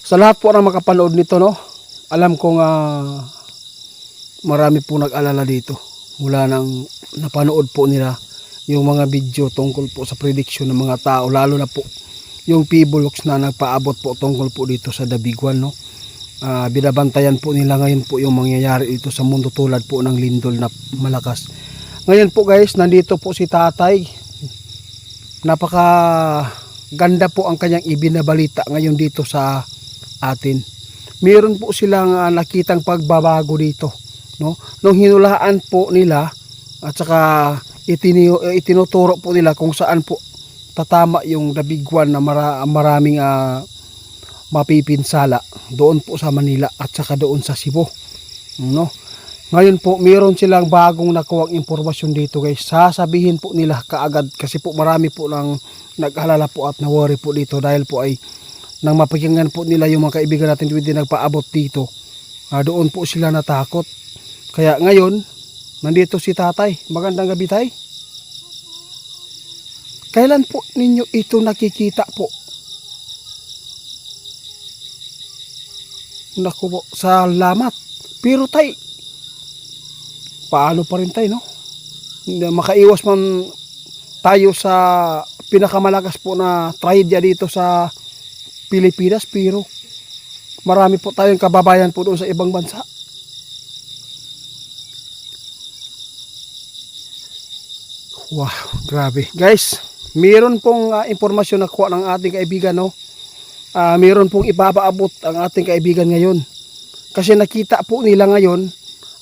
Sa lahat po ng makapanood nito, no, alam kong marami po nag-alala dito mula nang napanood po nila yung mga video tungkol po sa prediction ng mga tao, lalo na po yung Pibolox na nagpaabot po tungkol po dito sa Dabiguan, no. Binabantayan po nila ngayon po yung mangyayari dito sa mundo tulad po ng lindol na malakas. Ngayon po guys, nandito po si tatay. Napaka ganda po ang kanyang ibinabalita ngayon dito sa atin. Meron po silang nakitang pagbabago dito, no? Nung hinulaan po nila at saka itinuturo po nila kung saan po tatama yung Dabiguan na maraming mapipinsala doon po sa Manila at saka doon sa Cebu, no? Ngayon po meron silang bagong nakuwang impormasyon dito guys. Sasabihin po nila kaagad kasi po marami po nang nag-alala po at na-worry po dito dahil po ay nang mapakinggan po nila yung mga kaibigan natin hindi nagpaabot dito, doon po sila natakot. Kaya ngayon nandito si tatay. Magandang gabi tay. Kailan po ninyo ito nakikita po? Naku po, salamat. Pero tay, paano pa rin tay, no? Makaiwas man tayo sa pinakamalakas po na trahedya dito sa Pilipinas, pero marami po tayong kababayan po doon sa ibang bansa. Wow, grabe. Guys, mayroon pong impormasyon na kuha ng ating kaibigan, no? Mayroon pong ipapaabot ang ating kaibigan ngayon. Kasi nakita po nila ngayon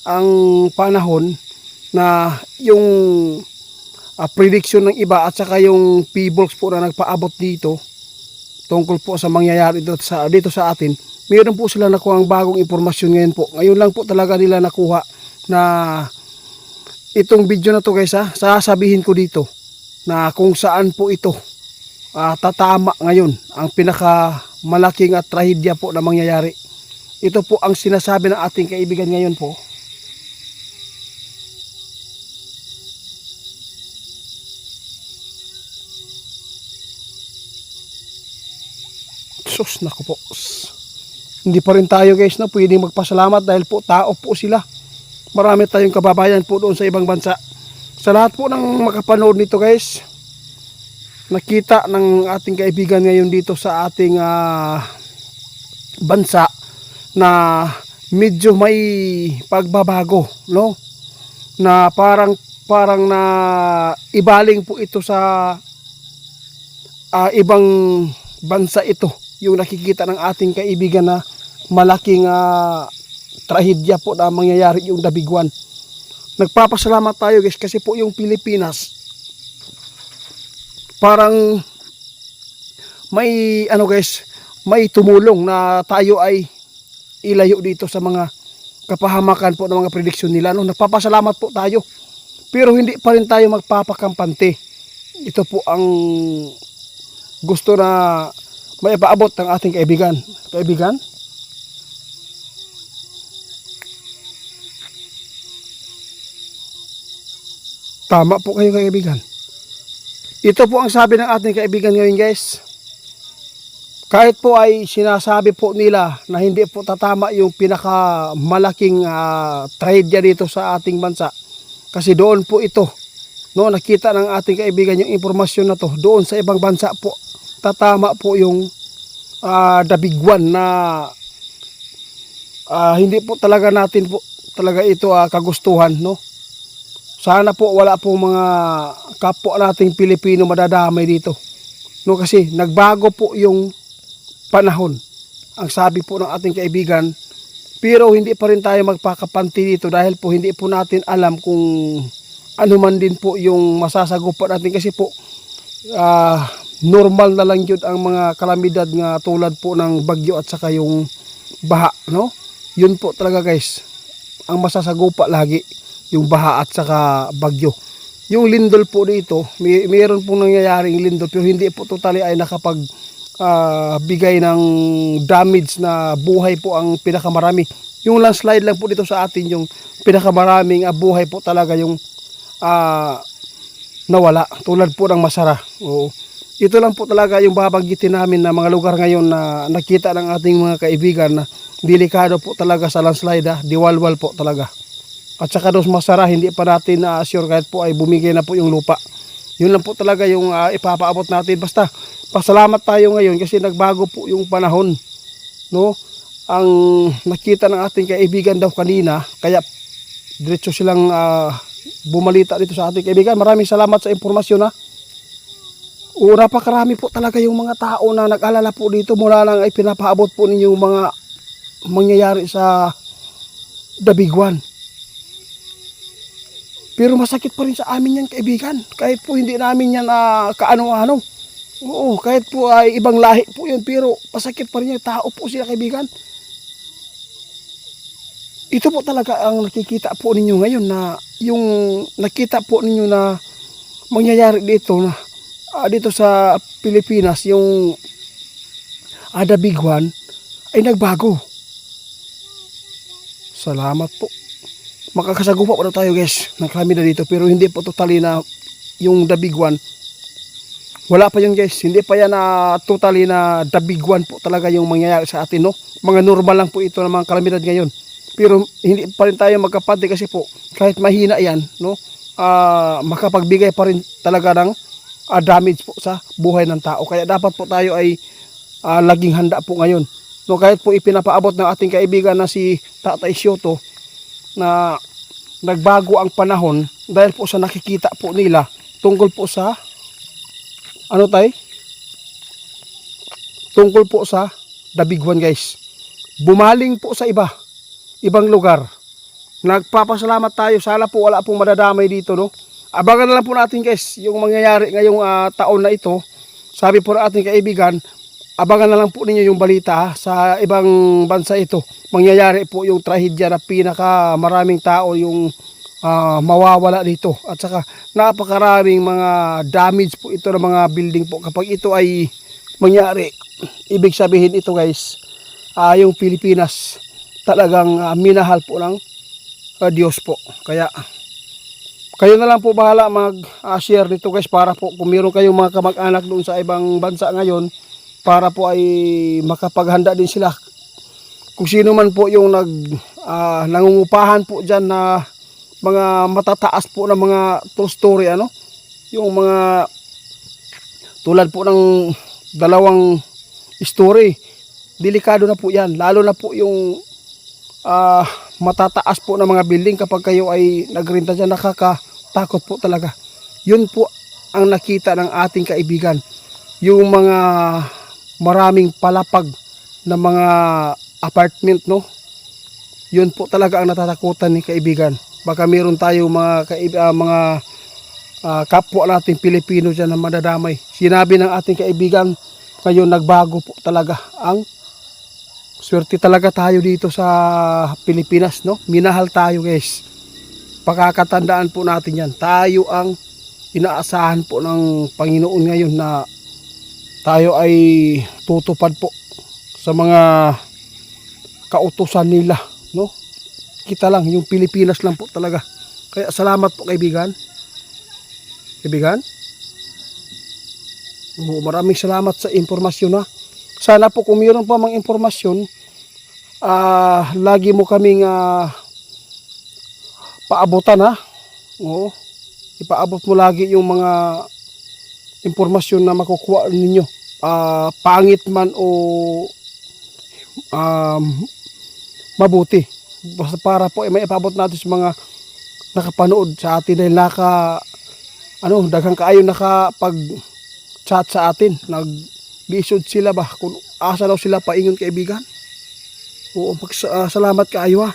ang panahon na yung prediction ng iba at saka yung Pibolox po na nagpaabot dito tungkol po sa mangyayari dito sa atin. Mayroon po sila nakuha ang bagong impormasyon ngayon po. Ngayon lang po talaga nila nakuha na itong video na to guys, sasabihin ko dito na kung saan po ito tatama ngayon ang pinakamalaking trahedya po na mangyayari. Ito po ang sinasabi ng ating kaibigan ngayon po. Sus, naku po. Hindi pa rin tayo guys na pwedeng magpasalamat dahil po tao po sila. Marami tayong kababayan po doon sa ibang bansa. Sa lahat po ng makapanood nito guys, nakita ng ating kaibigan ngayon dito sa ating bansa na medyo may pagbabago, no? Na parang na ibaling po ito sa ibang bansa ito. Yung nakikita ng ating kaibigan na malaking trahedya po na mangyayari yung Dabiguan. Nagpapasalamat tayo guys kasi po yung Pilipinas parang may may tumulong na tayo ay ilayo dito sa mga kapahamakan po ng mga prediksyon nila, no? Nagpapasalamat po tayo. Pero hindi pa rin tayo magpapakampante. Ito po ang gusto na may paabot ng ating kaibigan. Kaibigan? Tama po kayo kaibigan. Ito po ang sabi ng ating kaibigan ngayon guys. Kahit po ay sinasabi po nila na hindi po tatama yung pinakamalaking trahedya dito sa ating bansa. Kasi doon po ito, no, nakita ng ating kaibigan yung impormasyon na to. Doon sa ibang bansa po, tatama po yung Dabiguan na hindi po talaga natin po talaga ito kagustuhan, no. Sana po wala pong mga kapwa nating Pilipino madadamay dito. No, kasi nagbago po yung panahon. Ang sabi po ng ating kaibigan, pero hindi pa rin tayo magpakapanti dito dahil po hindi po natin alam kung ano man din po yung masasagupan natin kasi po normal na lang yun ang mga kalamidad nga tulad po ng bagyo at saka yung baha, no? Yun po talaga guys ang masasagupa lagi, yung baha at saka bagyo. Yung lindol po dito, mayroon pong nangyayaring lindol pero hindi po totally ay nakapag bigay ng damage na buhay po ang pinakamarami. Yung landslide lang po dito sa atin yung pinakamaraming buhay po talaga yung nawala tulad po ng Masara. Oo. Ito lang po talaga yung babanggitin namin na mga lugar ngayon na nakita ng ating mga kaibigan na delikado po talaga sa landslide, diwalwal po talaga. At saka dos masara, hindi pa natin sure kahit po ay bumigay na po yung lupa. Yun lang po talaga yung ipapaabot natin. Basta pasalamat tayo ngayon kasi nagbago po yung panahon, no? Ang nakita ng ating kaibigan daw kanina, kaya diretso silang bumalita dito sa ating kaibigan. Maraming salamat sa impormasyon, ha. Napakarami po talaga yung mga tao na nag-alala po dito mula lang ay pinapaabot po ninyo yung mga mangyayari sa Dabiguan. Pero masakit pa rin sa amin yan, kaibigan. Kahit po hindi namin yan kaano-ano. Oo, kahit po ay ibang lahi po yun, pero masakit pa rin yung tao po sila, kaibigan. Ito po talaga ang nakikita po ninyo ngayon na yung nakita po ninyo na mangyayari dito na dito sa Pilipinas, yung Dabiguan ay nagbago. Salamat po. Makakasagupa pa na tayo, guys, ng kalamidad dito, pero hindi po totally na yung Dabiguan. Wala pa yun, guys. Hindi pa yan na totally na Dabiguan po talaga yung mangyayari sa atin, no? Mga normal lang po ito ng mga kalamidad ngayon. Pero hindi pa rin tayo magkapante kasi po kahit mahina yan, no? Makapagbigay pa rin talaga ng damage po sa buhay ng tao. Kaya dapat po tayo ay laging handa po ngayon. No, kahit po ipinapaabot ng ating kaibigan na si Tatay Sioto na nagbago ang panahon dahil po sa nakikita po nila tungkol po sa tungkol po sa Dabiguan, guys. Bumaling po sa ibang lugar. Nagpapasalamat tayo. Sana po wala pong madadamay dito, no? Abangan na lang po natin, guys, yung mangyayari ngayong taon na ito. Sabi po ng ating kaibigan, abangan na lang po ninyo yung balita sa ibang bansa ito. Mangyayari po yung trahedya na pinaka maraming tao yung mawawala dito. At saka napakaraming mga damage po ito ng mga building po. Kapag ito ay mangyari, ibig sabihin ito, guys, yung Pilipinas talagang minahal po ng Diyos po. Kaya kayo na lang po bahala mag-share nito, guys, para po kung meron kayong mga kamag-anak doon sa ibang bansa ngayon, para po ay makapaghanda din sila. Kung sino man po yung nangungupahan po dyan na mga matataas po na mga true story, yung mga tulad po ng dalawang story, delikado na po yan. Lalo na po yung matataas po na mga building. Kapag kayo ay nagrenta dyan, nakakatakot po talaga. Yun po ang nakita ng ating kaibigan, yung mga maraming palapag na mga apartment, no? Yun po talaga ang natatakutan ni kaibigan. Baka meron tayo mga kapwa nating Pilipino dyan na madadamay. Sinabi ng ating kaibigan, ngayon nagbago po talaga ang swerte talaga tayo dito sa Pilipinas, no? Minahal tayo, guys. Pakakatandaan po natin yan. Tayo ang inaasahan po ng Panginoon ngayon na tayo ay tutupad po sa mga kautusan nila, no? Kita lang, yung Pilipinas lang po talaga. Kaya salamat po, kaibigan. Kaibigan? Maraming salamat sa impormasyon, ha. Sana po kung mayroon pa mga impormasyon, lagi mo kaming paabutan, ha. Oo. Ipaabot mo lagi yung mga impormasyon na makukuha ninyo. Pangit man o mabuti. Basta para po may ipaabot natin sa mga nakapanood sa atin dahil daghang kaayo nakapag-chat sa atin. Nag-lisod sila ba kung asa daw sila paingon, kaibigan. Oo, salamat kaayo, ha.